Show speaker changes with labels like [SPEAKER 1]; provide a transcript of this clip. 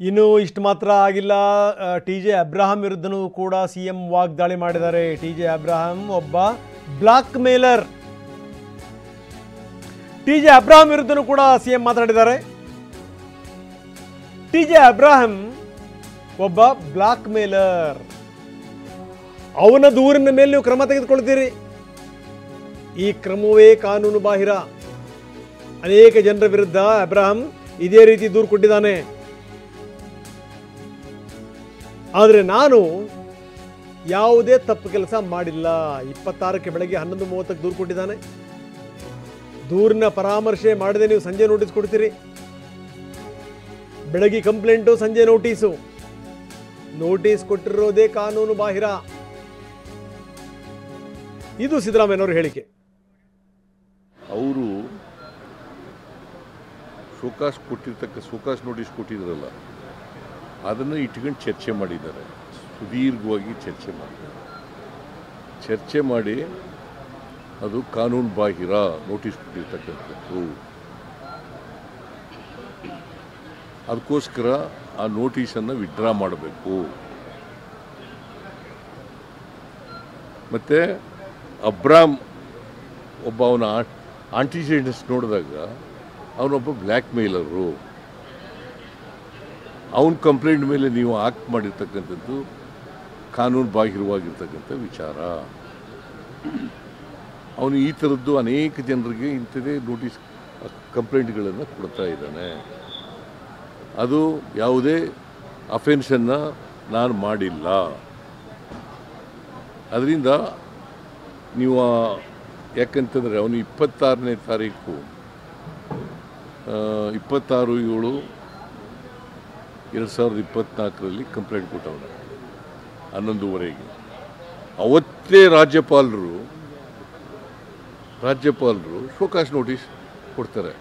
[SPEAKER 1] ಇನ್ನು ಇಷ್ಟು ಮಾತ್ರ ಆಗಿಲ್ಲ. ಟಿ.ಜೆ. ಅಬ್ರಹಾಂ ವಿರುದ್ಧನೂ ಕೂಡ ಸಿಎಂ ವಾಗ್ದಾಳಿ ಮಾಡಿದ್ದಾರೆ. ಟಿ.ಜೆ. ಅಬ್ರಹಾಂ ಒಬ್ಬ ಬ್ಲಾಕ್ ಮೇಲರ್. ಟಿ.ಜೆ. ಅಬ್ರಹಾಂ ವಿರುದ್ಧನೂ ಕೂಡ ಸಿಎಂ ಮಾತಾಡಿದ್ದಾರೆ. ಟಿ.ಜೆ. ಅಬ್ರಹಾಂ ಒಬ್ಬ ಬ್ಲಾಕ್ ಮೇಲರ್. ಅವನ ದೂರಿನ ಮೇಲೆ ನೀವು ಕ್ರಮ ತೆಗೆದುಕೊಳ್ತೀರಿ. ಈ ಕ್ರಮವೇ ಕಾನೂನು ಬಾಹಿರ. ಅನೇಕ ಜನರ ವಿರುದ್ಧ ಅಬ್ರಹಾಂ ಇದೇ ರೀತಿ ದೂರು ಕೊಟ್ಟಿದ್ದಾನೆ. ಆದರೆ ನಾನು ಯಾವುದೇ ತಪ್ಪು ಕೆಲಸ ಮಾಡಿಲ್ಲ. 26ಕ್ಕೆ ಬೆಳಗ್ಗೆ 11:30ಕ್ಕೆ ದೂರು ಕೊಟ್ಟಿದ್ದಾನೆ. ದೂರಿನ ಪರಾಮರ್ಶೆ ಮಾಡದೆ ನೀವು ಸಂಜೆ ನೋಟಿಸ್ ಕೊಡ್ತೀರಿ. ಬೆಳಗ್ಗೆ ಕಂಪ್ಲೇಂಟು, ಸಂಜೆ ನೋಟಿಸು. ನೋಟಿಸ್ ಕೊಟ್ಟಿರೋದೇ ಕಾನೂನು ಬಾಹಿರ. ಇದು ಸಿದ್ದರಾಮಯ್ಯನವರ ಹೇಳಿಕೆ.
[SPEAKER 2] ಅವರು ಶೋಕಾಸ್ ನೋಟಿಸ್ ಕೊಟ್ಟಿದ್ರಲ್ಲ, ಅದನ್ನು ಇಟ್ಕೊಂಡು ಚರ್ಚೆ ಮಾಡಿದ್ದಾರೆ. ಸುದೀರ್ಘವಾಗಿ ಚರ್ಚೆ ಮಾಡಿ ಅದು ಕಾನೂನು ಬಾಹಿರ ನೋಟಿಸ್ ಕೊಟ್ಟಿರ್ತಕ್ಕಂಥದ್ದು. ಅದಕ್ಕೋಸ್ಕರ ಆ ನೋಟಿಸನ್ನು ವಿಡ್ರಾ ಮಾಡಬೇಕು. ಮತ್ತು ಅಬ್ರಾಮ್ ಒಬ್ಬ ಅವನ ಆಂಟಿಸಿಡೆಂಟ್ಸ್ ನೋಡಿದಾಗ ಅವನೊಬ್ಬ ಬ್ಲ್ಯಾಕ್ ಮೇಲರು. ಅವನ ಕಂಪ್ಲೇಂಟ್ ಮೇಲೆ ನೀವು ಆಕ್ಟ್ ಮಾಡಿರ್ತಕ್ಕಂಥದ್ದು ಕಾನೂನು ಬಾಹಿರವಾಗಿರ್ತಕ್ಕಂಥ ವಿಚಾರ. ಅವನು ಈ ಥರದ್ದು ಅನೇಕ ಜನರಿಗೆ ಇಂಥದೇ ನೋಟಿಸ್ ಕಂಪ್ಲೇಂಟ್ಗಳನ್ನು ಕೊಡ್ತಾ ಇದ್ದಾನೆ. ಅದು ಯಾವುದೇ ಅಫೆನ್ಸನ್ನು ನಾನು ಮಾಡಿಲ್ಲ. ಅದರಿಂದ ನೀವು ಯಾಕಂತಂದರೆ ಅವನು 26ನೇ ತಾರೀಕು 26/7/2024 ಕಂಪ್ಲೇಂಟ್ ಕೊಟ್ಟವನು 11:30. ಅವತ್ತೇ ರಾಜ್ಯಪಾಲರು ಶೋಕಾಸ್ ನೋಟಿಸ್ ಕೊಡ್ತಾರೆ.